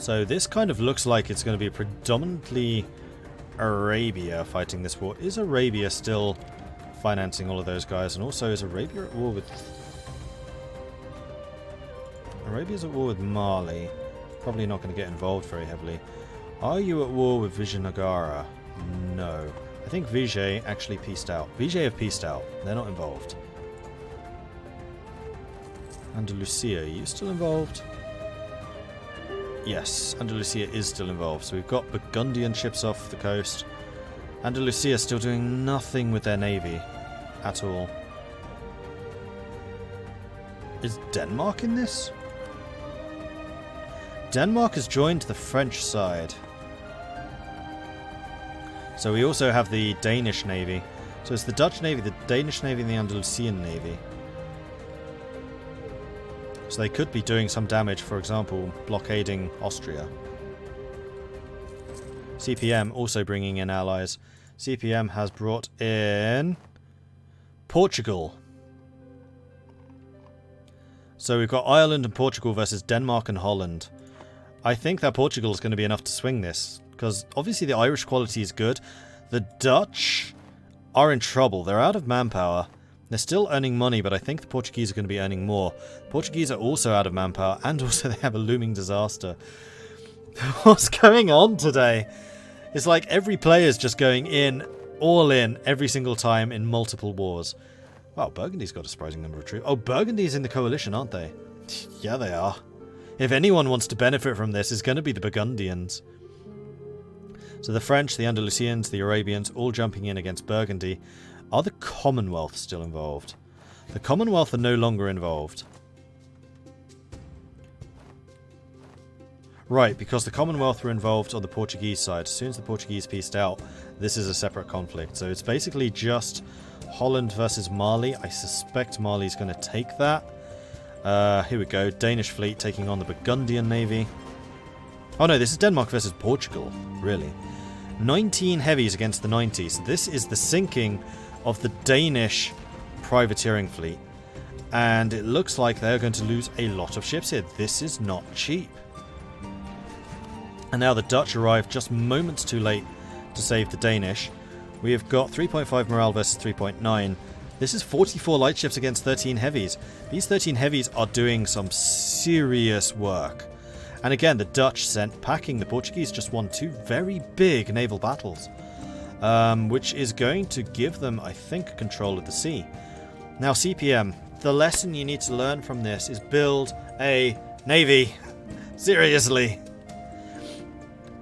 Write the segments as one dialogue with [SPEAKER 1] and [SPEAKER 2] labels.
[SPEAKER 1] So this kind of looks like it's going to be predominantly Arabia fighting this war. Is Arabia still financing all of those guys? And also, is Arabia at war with... Arabia's at war with Mali. Probably not going to get involved very heavily. Are you at war with Vijayanagara? No. I think Vijay actually peaced out. Vijay have peaced out. They're not involved. Andalusia, are you still involved? Yes, Andalusia is still involved. So we've got Burgundian ships off the coast. Andalusia still doing nothing with their navy at all. Is Denmark in this? Denmark has joined the French side. So we also have the Danish navy. So it's the Dutch navy, the Danish navy, and the Andalusian navy. So they could be doing some damage, for example, blockading Austria. CPM also bringing in allies. CPM has brought in Portugal. So we've got Ireland and Portugal versus Denmark and Holland. I think that Portugal is going to be enough to swing this, because obviously the Irish quality is good. The Dutch are in trouble. They're out of manpower. They're still earning money, but I think the Portuguese are going to be earning more. Portuguese are also out of manpower, and also they have a looming disaster. What's going on today? It's like every player is just going in, all in, every single time in multiple wars. Wow, Burgundy's got a surprising number of troops. Oh, Burgundy's in the coalition, aren't they? Yeah, they are. If anyone wants to benefit from this, it's going to be the Burgundians. So the French, the Andalusians, the Arabians, all jumping in against Burgundy. Are the Commonwealth still involved? The Commonwealth are no longer involved. Right, because the Commonwealth were involved on the Portuguese side. As soon as the Portuguese pieced out, this is a separate conflict. So it's basically just Holland versus Mali. I suspect Mali's going to take that. Here we go. Danish fleet taking on the Burgundian navy. Oh no, this is Denmark versus Portugal. Really. 19 heavies against the 90. So this is the sinking of the Danish privateering fleet. And it looks like they're going to lose a lot of ships here. This is not cheap. And now the Dutch arrive just moments too late to save the Danish. We have got 3.5 morale versus 3.9. This is 44 light ships against 13 heavies. These 13 heavies are doing some serious work. And again, the Dutch sent packing. The Portuguese just won 2 very big naval battles. Which is going to give them, I think, control of the sea. Now, CPM, the lesson you need to learn from this is build a navy. Seriously.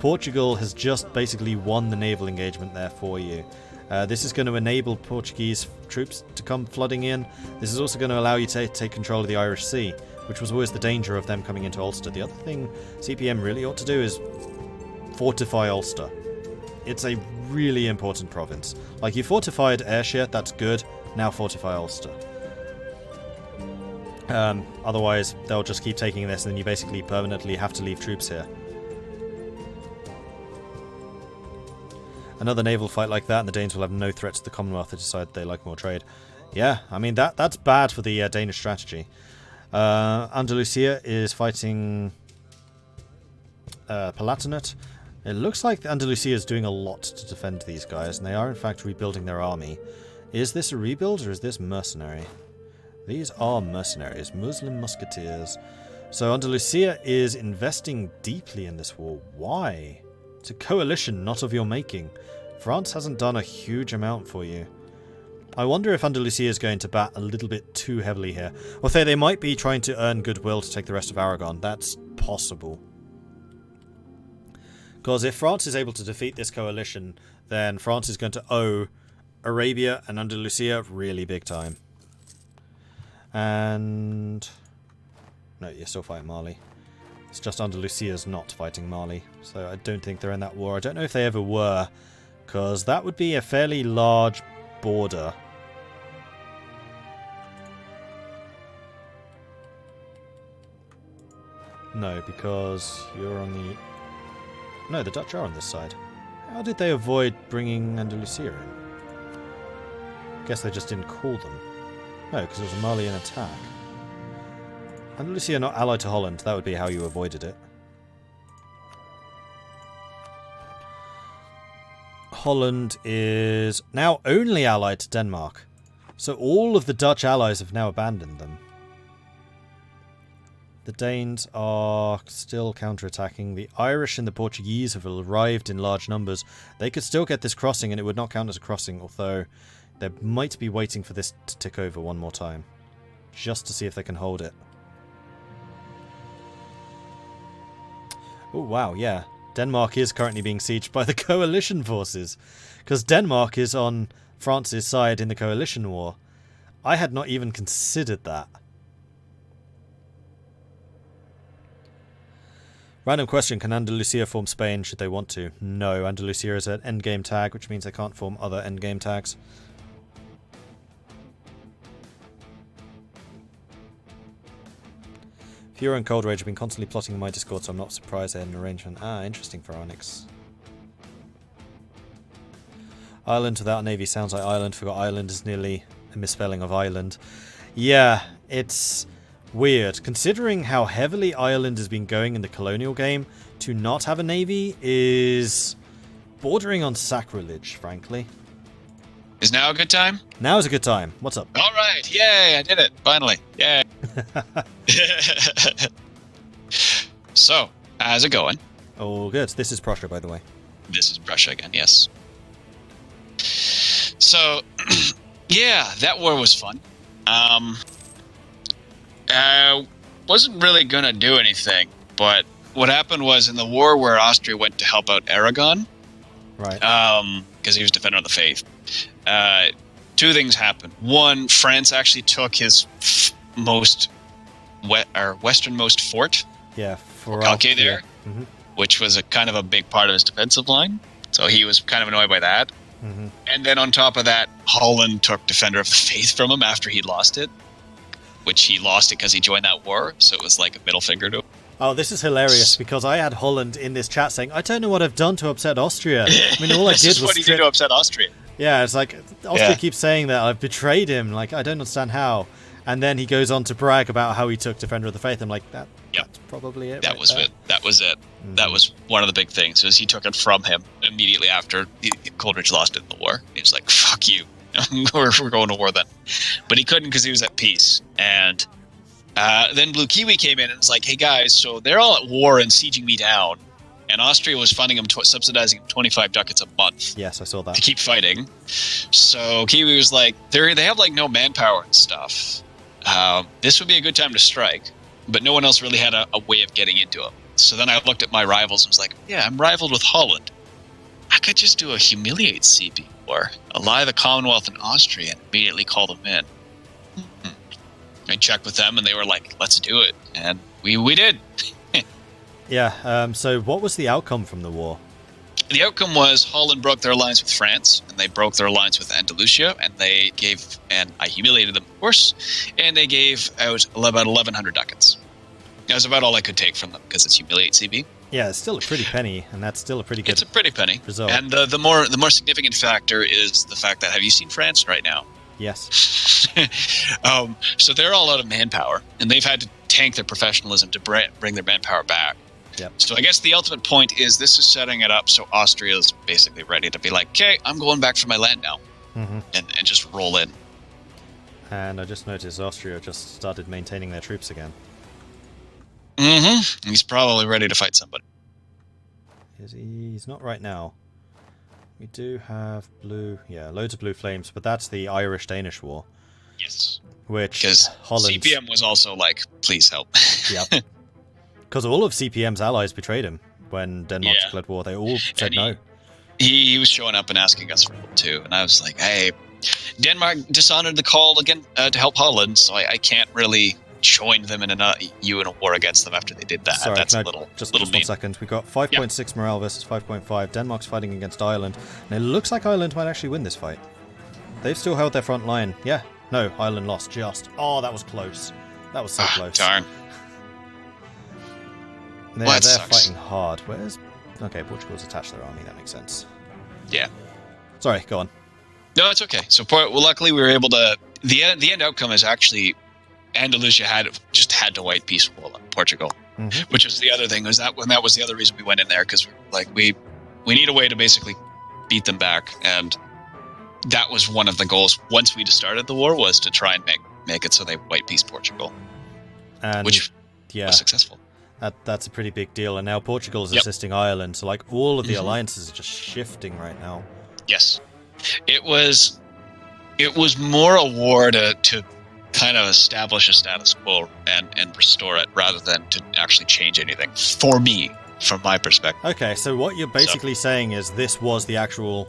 [SPEAKER 1] Portugal has just basically won the naval engagement there for you. This is going to enable Portuguese troops to come flooding in. This is also going to allow you to take control of the Irish Sea, which was always the danger of them coming into Ulster. The other thing CPM really ought to do is fortify Ulster. It's a really important province. Like, you fortified Ayrshire, that's good. Now fortify Ulster. Otherwise, they'll just keep taking this, and then you basically permanently have to leave troops here. Another naval fight like that, and the Danes will have no threat to the Commonwealth to decide they like more trade. Yeah, I mean, that's bad for the Danish strategy. Andalusia is fighting Palatinate. It looks like Andalusia is doing a lot to defend these guys, and they are in fact rebuilding their army. Is this a rebuild, or is this mercenary? These are mercenaries, Muslim musketeers. So Andalusia is investing deeply in this war. Why? It's a coalition, not of your making. France hasn't done a huge amount for you. I wonder if Andalusia is going to bat a little bit too heavily here. Although they might be trying to earn goodwill to take the rest of Aragon. That's possible. Because if France is able to defeat this coalition, then France is going to owe Arabia and Andalusia really big time. And... no, you're still fighting Mali. It's just Andalusia's not fighting Mali. So I don't think they're in that war. I don't know if they ever were. Because that would be a fairly large border. No, because you're on the... no, the Dutch are on this side. How did they avoid bringing Andalusia in? Guess they just didn't call them. No, because it was a Malian attack. Andalusia not allied to Holland. That would be how you avoided it. Holland is now only allied to Denmark. So all of the Dutch allies have now abandoned them. The Danes are still counterattacking. The Irish and the Portuguese have arrived in large numbers. They could still get this crossing and it would not count as a crossing, although they might be waiting for this to tick over one more time. Just to see if they can hold it. Oh, wow, yeah. Denmark is currently being sieged by the coalition forces. Because Denmark is on France's side in the coalition war. I had not even considered that. Random question, can Andalusia form Spain should they want to? No, Andalusia is an endgame tag, which means they can't form other endgame tags. Fury and Cold Rage have been constantly plotting in my Discord, so I'm not surprised they had an arrangement. Ah, interesting for Onyx. Ireland without a navy sounds like Ireland. Forgot Ireland is nearly a misspelling of island. Yeah, it's weird. Considering how heavily Ireland has been going in the colonial game, to not have a navy is bordering on sacrilege, frankly.
[SPEAKER 2] Is now a good time?
[SPEAKER 1] Now is a good time. What's up?
[SPEAKER 2] All right. Yay, I did it. Finally. Yay. So, how's it going?
[SPEAKER 1] Oh, good. This is Prussia, by the way.
[SPEAKER 2] This is Prussia again, yes. So, yeah, that war was fun. I wasn't really going to do anything, but what happened was in the war where Austria went to help out Aragon,
[SPEAKER 1] right?
[SPEAKER 2] Because he was defender of the faith, two things happened. One, France actually took his westernmost fort, Calque there, which was a kind of a big part of his defensive line. So he was kind of annoyed by that. Mm-hmm. And then on top of that, Holland took defender of the faith from him after he lost it. Which he lost it because he joined that war, so it was like a middle finger to him.
[SPEAKER 1] Oh, this is hilarious, because I had Holland in this chat saying, I don't know what I've done to upset Austria. I mean, all I did was...
[SPEAKER 2] what he did to upset Austria.
[SPEAKER 1] Yeah, it's like, Austria keeps saying that, I've betrayed him, like, I don't understand how. And then he goes on to brag about how he took Defender of the Faith. I'm like, that's probably it.
[SPEAKER 2] That was it. Mm-hmm. That was one of the big things, was he took it from him immediately after Coleridge lost it in the war. He was like, fuck you. we're going to war then. But he couldn't because he was at peace. And then Blue Kiwi came in and was like, hey guys, so they're all at war and sieging me down. And Austria was funding him, subsidizing him 25 ducats a month.
[SPEAKER 1] Yes, I saw that.
[SPEAKER 2] To keep fighting. So Kiwi was like, they have like no manpower and stuff. This would be a good time to strike. But no one else really had a way of getting into him. So then I looked at my rivals and was like, yeah, I'm rivaled with Holland. I could just do a humiliate CP war, ally the Commonwealth in Austria, and immediately call them in. I checked with them, and they were like, let's do it. And we did.
[SPEAKER 1] Yeah, so what was the outcome from the war?
[SPEAKER 2] The outcome was Holland broke their alliance with France, and they broke their alliance with Andalusia, and they gave, and I humiliated them, of course, and they gave out about 1,100 ducats. That was about all I could take from them, because it's humiliate CB.
[SPEAKER 1] Yeah, it's still a pretty penny, and that's still a pretty good
[SPEAKER 2] It's a pretty penny.
[SPEAKER 1] Result.
[SPEAKER 2] And the more significant factor is the fact that, have you seen France right now?
[SPEAKER 1] Yes.
[SPEAKER 2] So they're all out of manpower, and they've had to tank their professionalism to bring their manpower back.
[SPEAKER 1] Yep.
[SPEAKER 2] So I guess the ultimate point is this is setting it up so Austria is basically ready to be like, okay, I'm going back for my land now, and just roll in.
[SPEAKER 1] And I just noticed Austria just started maintaining their troops again.
[SPEAKER 2] Mm-hmm. He's probably ready to fight somebody.
[SPEAKER 1] Is he? He's not right now. We do have loads of blue flames, but that's the Irish-Danish war.
[SPEAKER 2] Yes.
[SPEAKER 1] Which
[SPEAKER 2] because
[SPEAKER 1] Holland...
[SPEAKER 2] CPM was also like, please help.
[SPEAKER 1] Yep. Because all of CPM's allies betrayed him when Denmark declared war. They all said no.
[SPEAKER 2] He was showing up and asking us for help too, and I was like, hey, Denmark dishonored the call again to help Holland, so I can't really join them in a war against them after they did that.
[SPEAKER 1] Sorry,
[SPEAKER 2] that's a little
[SPEAKER 1] just
[SPEAKER 2] mean.
[SPEAKER 1] 1 second. We got 5.6 morale versus 5.5. Denmark's fighting against Ireland, and it looks like Ireland might actually win this fight. They've still held their front line. Yeah, no, Ireland lost just. Oh, that was close. That was so close.
[SPEAKER 2] Darn.
[SPEAKER 1] They're fighting hard. Okay, Portugal's attached their army. That makes sense.
[SPEAKER 2] Yeah.
[SPEAKER 1] Sorry, go on.
[SPEAKER 2] No, it's okay. So, luckily we were able to... The end outcome is actually Andalusia had to wait peaceful on Portugal, which was the other thing. That was the other reason we went in there, because we need a way to basically beat them back, and that was one of the goals once we started the war, was to try and make it so they white peace Portugal,
[SPEAKER 1] And
[SPEAKER 2] which
[SPEAKER 1] yeah,
[SPEAKER 2] was successful.
[SPEAKER 1] that's a pretty big deal. And now Portugal is assisting Ireland, so like all of the
[SPEAKER 2] Mm-hmm.
[SPEAKER 1] alliances are just shifting right now.
[SPEAKER 2] Yes, it was more a war to kind of establish a status quo and restore it, rather than to actually change anything, for me, from my perspective.
[SPEAKER 1] Okay, so what you're basically saying is this was the actual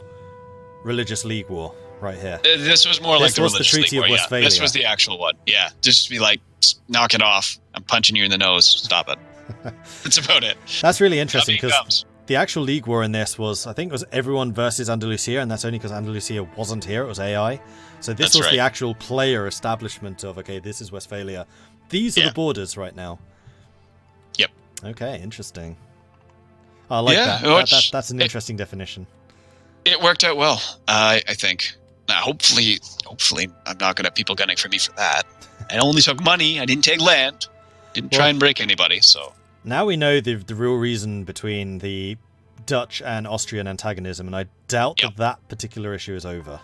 [SPEAKER 1] religious league war right here.
[SPEAKER 2] This was more
[SPEAKER 1] This
[SPEAKER 2] like the
[SPEAKER 1] was the
[SPEAKER 2] religious
[SPEAKER 1] Treaty
[SPEAKER 2] league
[SPEAKER 1] of
[SPEAKER 2] war,
[SPEAKER 1] Westphalia.
[SPEAKER 2] This was the actual one. Yeah, just be like, knock it off. I'm punching you in the nose. Stop it. That's about it.
[SPEAKER 1] That's really interesting,
[SPEAKER 2] Up he
[SPEAKER 1] because
[SPEAKER 2] comes.
[SPEAKER 1] the actual league war in this was, I think it was everyone versus Andalusia, and that's only because Andalusia wasn't here, it was AI. So this
[SPEAKER 2] That's
[SPEAKER 1] was the
[SPEAKER 2] right.
[SPEAKER 1] actual player establishment of, okay, this is Westphalia. These are
[SPEAKER 2] Yeah.
[SPEAKER 1] the borders right now.
[SPEAKER 2] Yep.
[SPEAKER 1] Okay, interesting. I like
[SPEAKER 2] Yeah,
[SPEAKER 1] that.
[SPEAKER 2] which-
[SPEAKER 1] That's an interesting definition.
[SPEAKER 2] It worked out well, I think. Now, hopefully, I'm not going to have people gunning for me for that. I only took money. I didn't take land. Didn't try
[SPEAKER 1] Well-
[SPEAKER 2] and break anybody, so...
[SPEAKER 1] Now we know the real reason between the Dutch and Austrian antagonism, and I doubt
[SPEAKER 2] Yep.
[SPEAKER 1] that particular issue is over.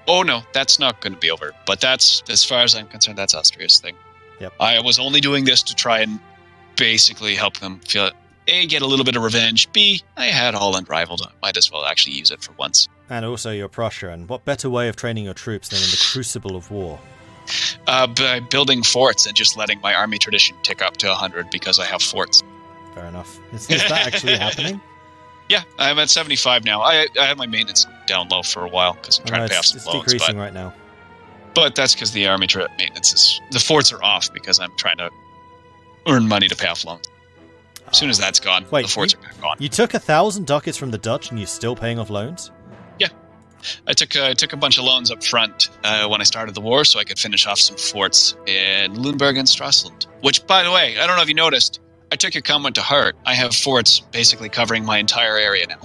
[SPEAKER 2] Oh, no, that's not going to be over. But that's, as far as I'm concerned, that's Austria's thing.
[SPEAKER 1] Yep.
[SPEAKER 2] I was only doing this to try and basically help them feel, A, get a little bit of revenge, B, I had Holland rivaled. I might as well actually use it for once.
[SPEAKER 1] And also you're Prussia, and what better way of training your troops than in the crucible of war?
[SPEAKER 2] By building forts and just letting my army tradition tick up to 100 because I have forts.
[SPEAKER 1] Fair enough. Is that actually happening?
[SPEAKER 2] Yeah, I'm at 75 now. I had my maintenance down low for a while because I'm
[SPEAKER 1] Oh,
[SPEAKER 2] trying
[SPEAKER 1] no,
[SPEAKER 2] to pay off
[SPEAKER 1] it's
[SPEAKER 2] some loans.
[SPEAKER 1] decreasing right now.
[SPEAKER 2] But that's because the army maintenance is... The forts are off because I'm trying to earn money to pay off loans. As soon as that's gone,
[SPEAKER 1] Wait,
[SPEAKER 2] the forts are gone.
[SPEAKER 1] You took 1,000 ducats from the Dutch and you're still paying off loans?
[SPEAKER 2] I took a bunch of loans up front when I started the war so I could finish off some forts in Lüneburg and Stralsund. Which, by the way, I don't know if you noticed, I took your comment to heart. I have forts basically covering my entire area now.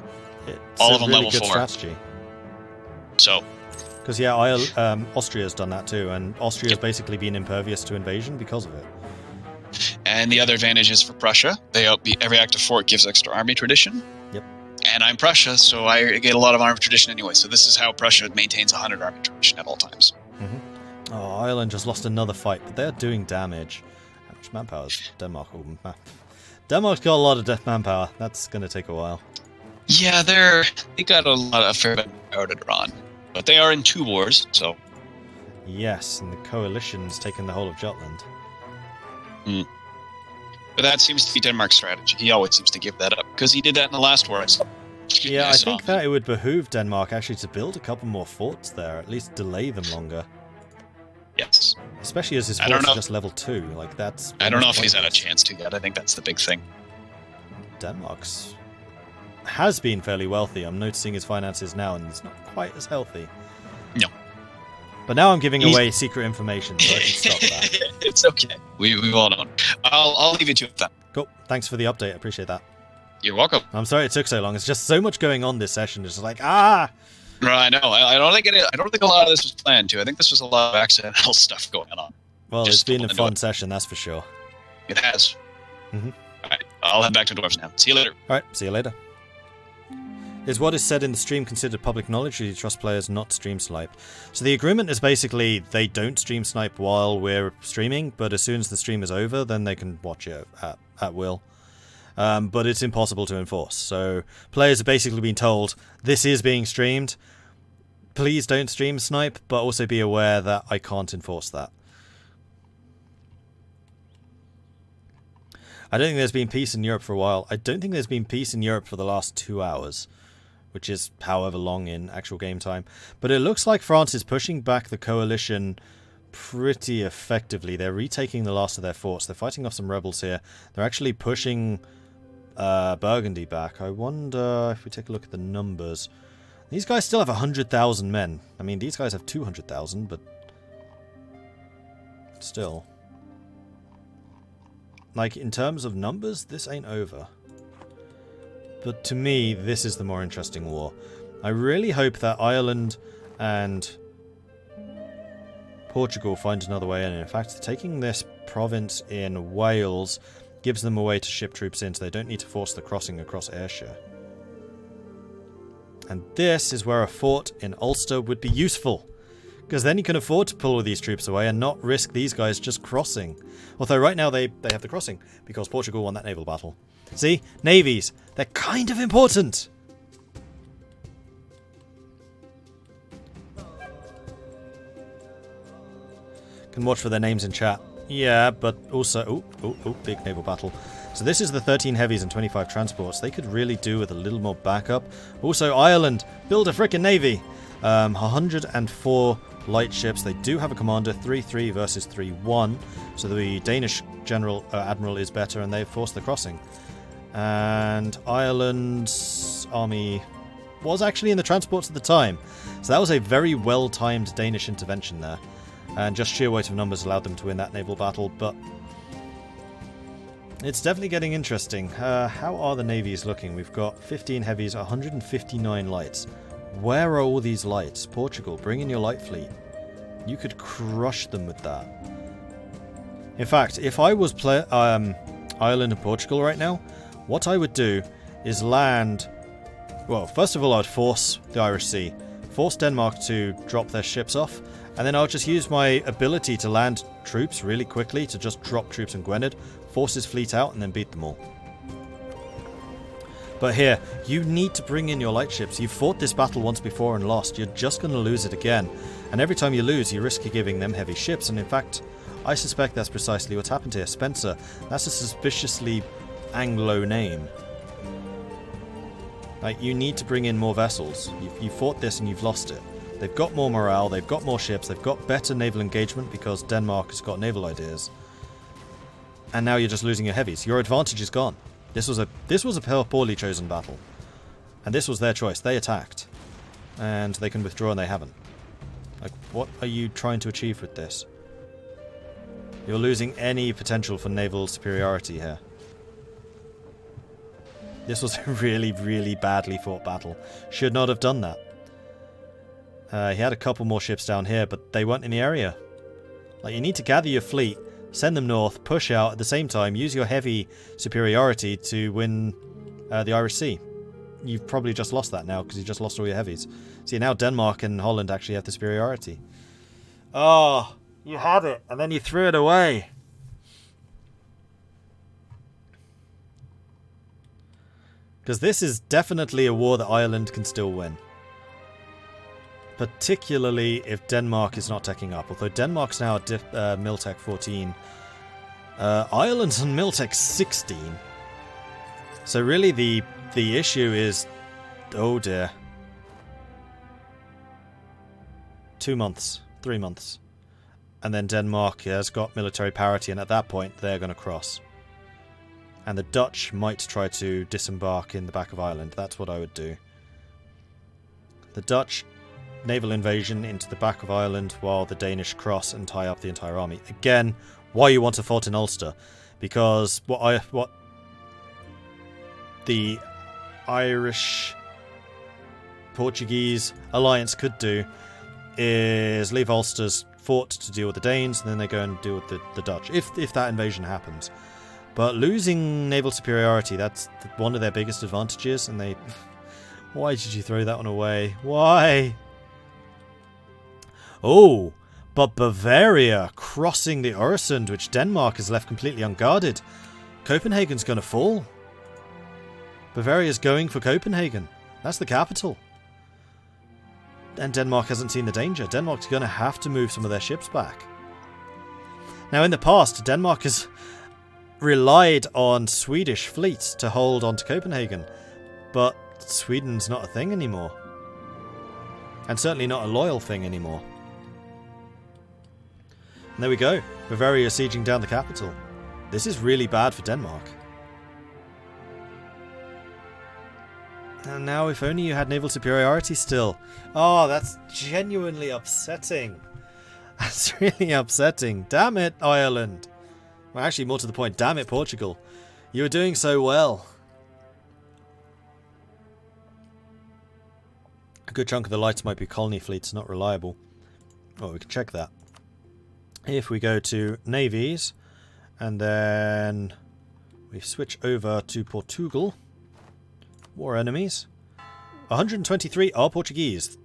[SPEAKER 1] It's
[SPEAKER 2] All
[SPEAKER 1] a
[SPEAKER 2] of them
[SPEAKER 1] really
[SPEAKER 2] level
[SPEAKER 1] good
[SPEAKER 2] 4.
[SPEAKER 1] strategy.
[SPEAKER 2] So,
[SPEAKER 1] Because, yeah, Austria's done that too, and Austria's basically been impervious to invasion because of it.
[SPEAKER 2] and the other advantage is for Prussia. Every active fort gives extra army tradition.
[SPEAKER 1] Yep.
[SPEAKER 2] And I'm Prussia, so I get a lot of army tradition anyway. So this is how Prussia maintains 100 army tradition at all times.
[SPEAKER 1] Oh, Ireland just lost another fight, but they're doing damage. How much manpower is Denmark? Denmark's got a lot of death manpower. That's going to take a while.
[SPEAKER 2] Yeah, they got a fair bit of power to draw on. But they are in 2 wars, so...
[SPEAKER 1] Yes, and the coalition's taken the whole of Jutland.
[SPEAKER 2] But that seems to be Denmark's strategy. He always seems to give that up, because he did that in the last war.
[SPEAKER 1] Yeah, I think that it would behoove Denmark actually to build a couple more forts there, at least delay them longer.
[SPEAKER 2] Yes.
[SPEAKER 1] Especially as his
[SPEAKER 2] I don't
[SPEAKER 1] forts are
[SPEAKER 2] know.
[SPEAKER 1] just level 2. Like, that's...
[SPEAKER 2] I don't know if
[SPEAKER 1] almost
[SPEAKER 2] he's had a
[SPEAKER 1] pointless.
[SPEAKER 2] chance to yet. I think that's the big thing.
[SPEAKER 1] Denmark's has been fairly wealthy. I'm noticing his finances now, and it's not quite as healthy.
[SPEAKER 2] No.
[SPEAKER 1] But now I'm giving
[SPEAKER 2] He's-
[SPEAKER 1] away secret information, so I can stop that.
[SPEAKER 2] It's okay. We've all known. I'll leave it to that.
[SPEAKER 1] Cool. Thanks for the update. I appreciate that.
[SPEAKER 2] You're welcome.
[SPEAKER 1] I'm sorry it took so long. It's just so much going on this session. It's just like, ah!
[SPEAKER 2] No, I know. I don't think I don't think a lot of this was planned too. I think this was a lot of accidental stuff going on.
[SPEAKER 1] Well,
[SPEAKER 2] Just
[SPEAKER 1] it's been a
[SPEAKER 2] into
[SPEAKER 1] fun
[SPEAKER 2] it.
[SPEAKER 1] session, that's for sure.
[SPEAKER 2] It has.
[SPEAKER 1] Mhm.
[SPEAKER 2] All right. I'll head back to Dwarves now. See you later.
[SPEAKER 1] Alright, see you later. Is what is said in the stream considered public knowledge, or do you trust players not stream snipe? So the agreement is basically they don't stream snipe while we're streaming, but as soon as the stream is over, then they can watch it at will. But it's impossible to enforce. So players have basically been told, this is being streamed, please don't stream snipe, but also be aware that I can't enforce that. I don't think there's been peace in Europe for a while. I don't think there's been peace in Europe for the last 2 hours, which is however long in actual game time. But it looks like France is pushing back the coalition pretty effectively. They're retaking the last of their forts. They're fighting off some rebels here. They're actually pushing Burgundy back. I wonder if we take a look at the numbers. These guys still have 100,000 men. I mean, these guys have 200,000, but still. Like, in terms of numbers, this ain't over. But to me, this is the more interesting war. I really hope that Ireland and Portugal find another way in. In fact, taking this province in Wales gives them a way to ship troops in, so they don't need to force the crossing across Ayrshire. And this is where a fort in Ulster would be useful. Because then you can afford to pull all these troops away and not risk these guys just crossing. Although right now they have the crossing, because Portugal won that naval battle. See? Navies. They're kind of important. Can watch for their names in chat. Yeah, but also... Oh, big naval battle. So this is the 13 heavies and 25 transports. They could really do with a little more backup. Also, Ireland. Build a frickin' navy. 104 light ships. They do have a commander. 3-3 versus 3-1. So the Danish admiral is better, and they've forced the crossing. And Ireland's army was actually in the transports at the time. So that was a very well-timed Danish intervention there. And just sheer weight of numbers allowed them to win that naval battle, but it's definitely getting interesting. How are the navies looking? We've got 15 heavies, 159 lights. Where are all these lights? Portugal, bring in your light fleet. You could crush them with that. In fact, if I was Ireland and Portugal right now, what I would do is land... Well, first of all, I would force the Irish Sea. Force Denmark to drop their ships off. And then I'll just use my ability to land troops really quickly to just drop troops in Gwynedd, force his fleet out, and then beat them all. But here, you need to bring in your light ships. You've fought this battle once before and lost. You're just going to lose it again. And every time you lose, you risk giving them heavy ships. And in fact, I suspect that's precisely what's happened here. Spencer, that's a suspiciously Anglo name. Like, you need to bring in more vessels. You've fought this and you've lost it. They've got more morale, they've got more ships, they've got better naval engagement because Denmark has got naval ideas. And now you're just losing your heavies. Your advantage is gone. This was a poorly chosen battle. And this was their choice. They attacked. And they can withdraw and they haven't. Like, what are you trying to achieve with this? You're losing any potential for naval superiority here. This was a really, really badly fought battle. Should not have done that. He had a couple more ships down here, but they weren't in the area. Like, you need to gather your fleet, send them north, push out, at the same time, use your heavy superiority to win the Irish Sea. You've probably just lost that now, because you just lost all your heavies. See, now Denmark and Holland actually have the superiority. Oh, you had it, and then you threw it away. Because this is definitely a war that Ireland can still win. Particularly if Denmark is not teching up. Although Denmark's now at Miltech 14. Ireland's on Miltech 16. So really the issue is... Oh dear. 2 months. 3 months. And then Denmark has got military parity, and at that point they're going to cross. And the Dutch might try to disembark in the back of Ireland. That's what I would do. The Dutch... naval invasion into the back of Ireland while the Danish cross and tie up the entire army. Again, why you want a fort in Ulster? Because what the Irish Portuguese alliance could do is leave Ulster's fort to deal with the Danes, and then they go and deal with the Dutch, if that invasion happens. But losing naval superiority, that's one of their biggest advantages, and they... Why did you throw that one away? Why? Oh, but Bavaria crossing the Øresund, which Denmark has left completely unguarded. Copenhagen's going to fall. Bavaria's going for Copenhagen. That's the capital. And Denmark hasn't seen the danger. Denmark's going to have to move some of their ships back. Now, in the past, Denmark has relied on Swedish fleets to hold on to Copenhagen. But Sweden's not a thing anymore. And certainly not a loyal thing anymore. And there we go. Bavaria sieging down the capital. This is really bad for Denmark. And now if only you had naval superiority still. Oh, that's genuinely upsetting. That's really upsetting. Damn it, Ireland. Well, actually, more to the point, damn it, Portugal. You were doing so well. A good chunk of the lights might be colony fleets, not reliable. Oh, we can check that. If we go to navies, and then we switch over to Portugal, war enemies, 123 are Portuguese.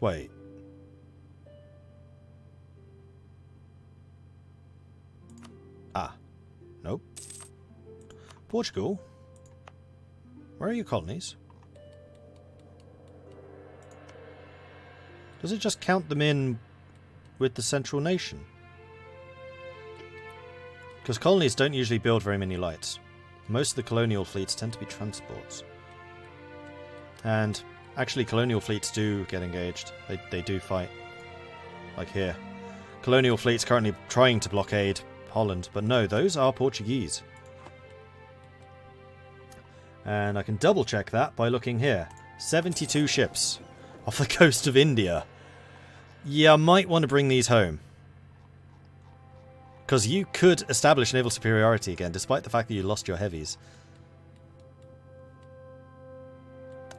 [SPEAKER 1] Wait. Ah. Nope. Portugal? Where are your colonies? Does it just count them in with the central nation? Because colonies don't usually build very many lights. Most of the colonial fleets tend to be transports. And actually colonial fleets do get engaged. They do fight. Like here. Colonial fleets currently trying to blockade Holland, but no, those are Portuguese. And I can double check that by looking here. 72 ships off the coast of India. Yeah, I might want to bring these home. Because you could establish naval superiority again, despite the fact that you lost your heavies.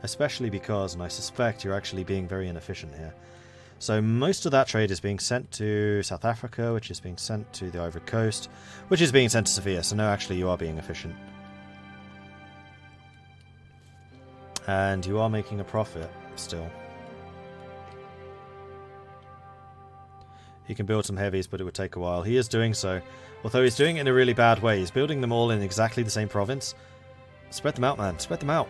[SPEAKER 1] Especially because, and I suspect you're actually being very inefficient here. So most of that trade is being sent to South Africa, which is being sent to the Ivory Coast, which is being sent to Sofia. So no, actually you are being efficient. And you are making a profit still. He can build some heavies, but it would take a while. He is doing so. Although he's doing it in a really bad way. He's building them all in exactly the same province. Spread them out, man. Spread them out.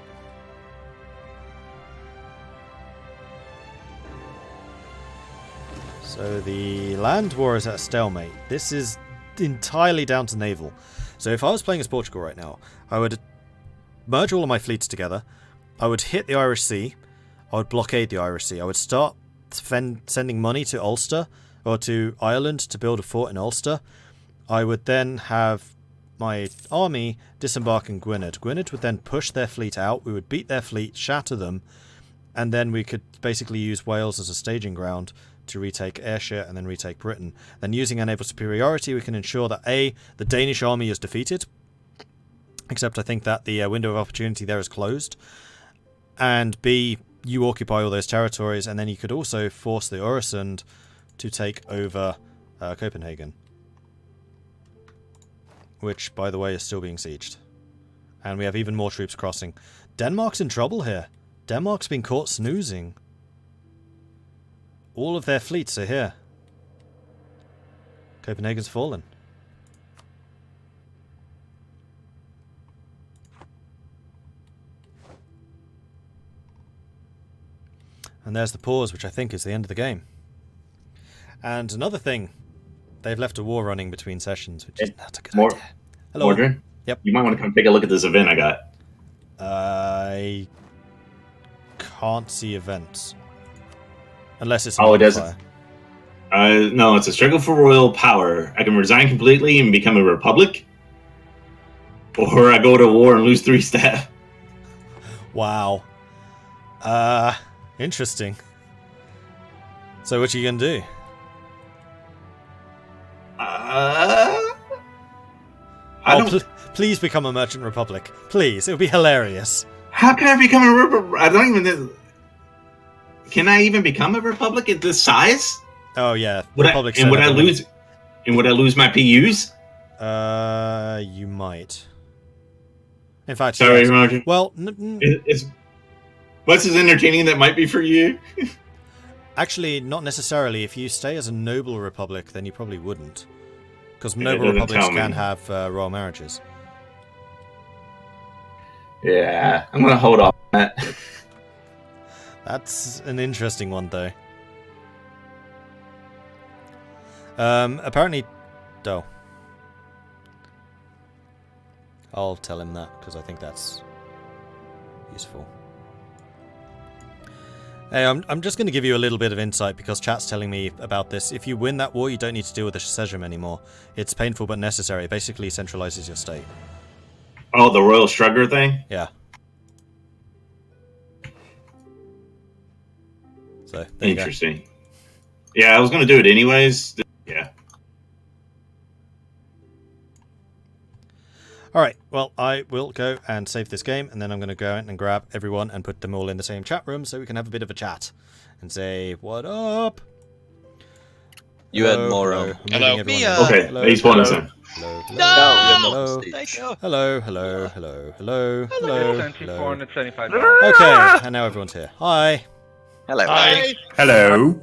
[SPEAKER 1] So the land war is at a stalemate. This is entirely down to naval. So if I was playing as Portugal right now, I would merge all of my fleets together. I would hit the Irish Sea. I would blockade the Irish Sea. I would start sending money to Ulster, or to Ireland, to build a fort in Ulster. I would then have my army disembark in Gwynedd. Gwynedd would then push their fleet out. We would beat their fleet, shatter them, and then we could basically use Wales as a staging ground to retake Ayrshire and then retake Britain. Then using our naval superiority, we can ensure that A, the Danish army is defeated, except I think that the window of opportunity there is closed, and B, you occupy all those territories, and then you could also force the Øresund to take over Copenhagen, which, by the way, is still being sieged. And we have even more troops crossing. Denmark's in trouble here. Denmark's been caught snoozing. All of their fleets are here. Copenhagen's fallen. And there's the pause, which I think is the end of the game. And another thing, they've left a war running between sessions, which is not a good idea. Hello.
[SPEAKER 3] Mordred?
[SPEAKER 1] Yep.
[SPEAKER 3] You might want to come take a look at this event I got.
[SPEAKER 1] I can't see events. Unless it's a
[SPEAKER 3] Oh, it doesn't.
[SPEAKER 1] modifier.
[SPEAKER 3] No, it's a struggle for royal power. I can resign completely and become a republic. Or I go to war and lose 3 staff.
[SPEAKER 1] Wow. Interesting. So what are you going to do? Please become a merchant republic. Please. It would be hilarious.
[SPEAKER 3] How can I become a republic? I don't even... Can I even become a republic at this size?
[SPEAKER 1] Oh, yeah.
[SPEAKER 3] Would I lose my PUs?
[SPEAKER 1] You might. In fact,
[SPEAKER 3] Sorry,
[SPEAKER 1] yes.
[SPEAKER 3] Roger.
[SPEAKER 1] Well,
[SPEAKER 3] what's as entertaining that might be for you?
[SPEAKER 1] actually, not necessarily. If you stay as a noble republic, then you probably wouldn't. Because
[SPEAKER 3] Yeah,
[SPEAKER 1] noble
[SPEAKER 3] it doesn't
[SPEAKER 1] republics
[SPEAKER 3] tell me.
[SPEAKER 1] can have royal marriages.
[SPEAKER 3] Yeah, I'm going to hold off on that.
[SPEAKER 1] That's an interesting one, though. Apparently... Oh. I'll tell him that, because I think that's useful. Hey, I'm just going to give you a little bit of insight, because chat's telling me about this. If you win that war, you don't need to deal with the Sejm anymore. It's painful but necessary. It basically centralizes your state.
[SPEAKER 3] Oh, the royal strugger thing?
[SPEAKER 1] Yeah. So, there you go.
[SPEAKER 3] Interesting. Yeah, I was going to do it anyways. Yeah.
[SPEAKER 1] Alright, well, I will go and save this game, and then I'm going to go out and grab everyone and put them all in the same chat room so we can have a bit of a chat and say, what up?
[SPEAKER 4] You had more.
[SPEAKER 1] I'm
[SPEAKER 2] Hello.
[SPEAKER 1] moving everyone
[SPEAKER 2] Mia.
[SPEAKER 1] in.
[SPEAKER 3] Okay,
[SPEAKER 1] Hello.
[SPEAKER 3] he's one of them.
[SPEAKER 1] hello, hello,
[SPEAKER 4] No!
[SPEAKER 1] hello,
[SPEAKER 4] Thank you.
[SPEAKER 1] hello, hello, hello, hello, hello,
[SPEAKER 5] Sent you
[SPEAKER 1] hello.
[SPEAKER 5] $475.
[SPEAKER 1] Okay, and now everyone's here. Hi.
[SPEAKER 4] Hello.
[SPEAKER 2] Hi.
[SPEAKER 6] Hello.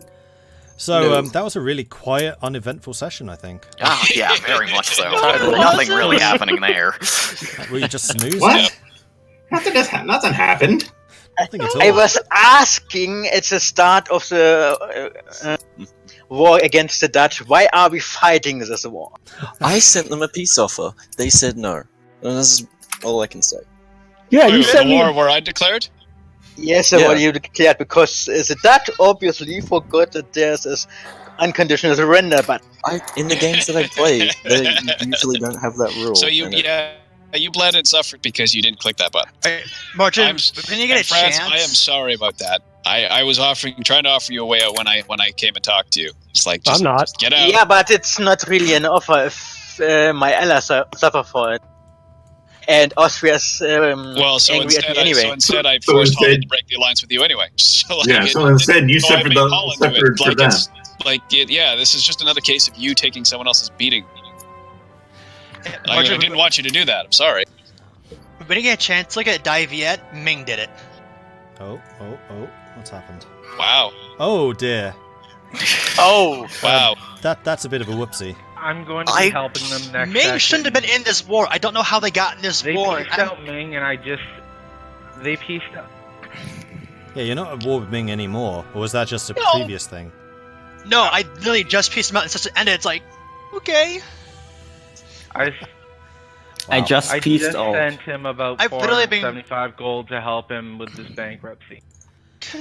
[SPEAKER 1] So that was a really quiet, uneventful session, I think.
[SPEAKER 4] Ah, yeah, very much so. Nothing really happening there.
[SPEAKER 1] Were you just snoozing?
[SPEAKER 3] What? Nothing happened.
[SPEAKER 1] Nothing at all.
[SPEAKER 7] I was asking at the start of the war against the Dutch, why are we fighting this war?
[SPEAKER 8] I sent them a peace offer. They said no. And this is all I can say.
[SPEAKER 9] Yeah, you
[SPEAKER 2] Wait,
[SPEAKER 9] sent
[SPEAKER 2] the
[SPEAKER 9] me.
[SPEAKER 2] war where I declared?
[SPEAKER 7] Yes,
[SPEAKER 8] Yeah.
[SPEAKER 7] what you declared, because the Dutch obviously forgot that there's this unconditional surrender button.
[SPEAKER 8] In the games that I play, they usually don't have that rule.
[SPEAKER 2] So you,
[SPEAKER 8] in it.
[SPEAKER 2] you bled and suffered because you didn't click that button.
[SPEAKER 4] Mordred,
[SPEAKER 2] I'm-
[SPEAKER 4] when you get a
[SPEAKER 2] And France,
[SPEAKER 4] chance...
[SPEAKER 2] I am sorry about that. I was trying to offer you a way out when I came and talked to you. It's like, just,
[SPEAKER 9] I'm not.
[SPEAKER 2] just get out.
[SPEAKER 7] Yeah, but it's not really an offer if my allies suffer for it. And Austria's
[SPEAKER 2] Well, so
[SPEAKER 7] angry at
[SPEAKER 2] instead,
[SPEAKER 7] me anyway.
[SPEAKER 2] I
[SPEAKER 3] So
[SPEAKER 2] forced
[SPEAKER 3] instead-
[SPEAKER 2] Holland to break the alliance with you anyway. So, like,
[SPEAKER 3] Yeah, so instead you
[SPEAKER 2] so I
[SPEAKER 3] suffered
[SPEAKER 2] made Holland do it.
[SPEAKER 3] suffered for
[SPEAKER 2] Like,
[SPEAKER 3] them.
[SPEAKER 2] it's- like, yeah, this is just another case of you taking someone else's beating. I
[SPEAKER 4] Mordred,
[SPEAKER 2] didn't want you to do that. I'm sorry.
[SPEAKER 4] when you get a chance, look at Dai Viet. Ming did it.
[SPEAKER 1] Oh, what's happened?
[SPEAKER 2] Wow.
[SPEAKER 1] Oh dear.
[SPEAKER 7] Oh!
[SPEAKER 2] Wow.
[SPEAKER 1] That's a bit of a whoopsie.
[SPEAKER 5] I'm going to be helping them next
[SPEAKER 4] Ming
[SPEAKER 5] session.
[SPEAKER 4] shouldn't have been in this war. I don't know how they got in this
[SPEAKER 5] They
[SPEAKER 4] war.
[SPEAKER 5] pieced out Ming, and they pieced out.
[SPEAKER 1] Yeah, you're not at war with Ming anymore, or was that just a
[SPEAKER 4] No.
[SPEAKER 1] previous thing?
[SPEAKER 4] No, I literally just pieced him out and such an end. It's like, okay.
[SPEAKER 5] I
[SPEAKER 9] I
[SPEAKER 1] Wow.
[SPEAKER 9] just pieced
[SPEAKER 5] just
[SPEAKER 9] off.
[SPEAKER 5] sent him about
[SPEAKER 4] I've literally been-
[SPEAKER 5] 475 gold to help him with this bankruptcy.
[SPEAKER 4] They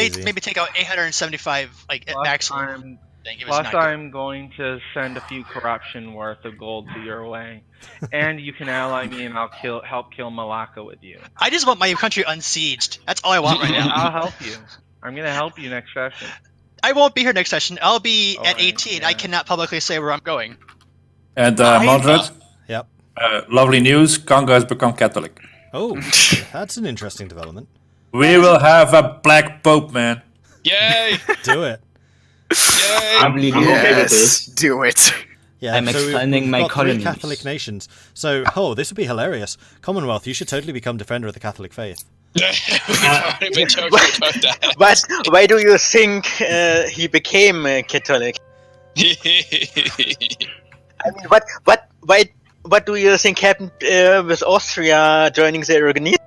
[SPEAKER 1] Crazy.
[SPEAKER 4] maybe take out 875 like at
[SPEAKER 5] Plus,
[SPEAKER 4] maximum.
[SPEAKER 5] I'm,
[SPEAKER 4] Thing. It was
[SPEAKER 5] plus
[SPEAKER 4] not good.
[SPEAKER 5] I'm going to send a few corruption worth of gold to your way. And you can ally me and I'll help kill Malacca with you.
[SPEAKER 4] I just want my country unsieged. That's all I want right now.
[SPEAKER 5] I'll help you. I'm going to help you next session.
[SPEAKER 4] I won't be here next session. I'll be at
[SPEAKER 5] Alright,
[SPEAKER 4] 18.
[SPEAKER 5] yeah.
[SPEAKER 4] I cannot publicly say where I'm going.
[SPEAKER 6] And Mordred,
[SPEAKER 1] Yep.
[SPEAKER 6] lovely news. Congo has become Catholic.
[SPEAKER 1] Oh, that's an interesting development.
[SPEAKER 6] We will have a black pope, man.
[SPEAKER 2] Yay!
[SPEAKER 1] Do it.
[SPEAKER 2] Yay!
[SPEAKER 3] I'm okay with this.
[SPEAKER 4] do it.
[SPEAKER 1] Yeah,
[SPEAKER 9] I'm
[SPEAKER 1] so
[SPEAKER 9] expanding
[SPEAKER 1] we've
[SPEAKER 9] my
[SPEAKER 1] got three
[SPEAKER 9] colonies.
[SPEAKER 1] Catholic nations. So, this would be hilarious. Commonwealth, you should totally become defender of the Catholic faith.
[SPEAKER 2] We've already been joking about that.
[SPEAKER 7] But why do you think he became Catholic? I mean, what do you think happened with Austria joining the organization?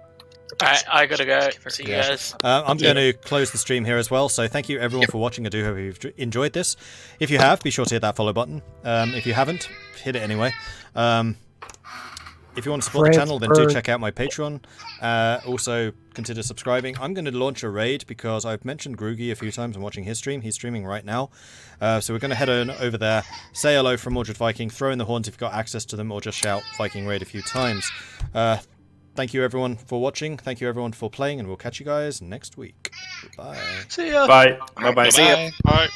[SPEAKER 10] I gotta go. See you
[SPEAKER 1] Yeah.
[SPEAKER 10] guys.
[SPEAKER 1] I'm going to close the stream here as well. So thank you everyone for watching. I do hope you've enjoyed this. If you have, be sure to hit that follow button. If you haven't, hit it anyway. If you want to support the channel, then do check out my Patreon. Also, consider subscribing. I'm going to launch a raid because I've mentioned Groogy a few times. I'm watching his stream. He's streaming right now. So we're going to head on over there, say hello from Mordred Viking, throw in the horns if you've got access to them, or just shout Viking raid a few times. Thank you everyone for watching. Thank you everyone for playing, and we'll catch you guys next week. Goodbye.
[SPEAKER 4] See ya.
[SPEAKER 6] Bye. Bye-bye.
[SPEAKER 2] Bye. Bye.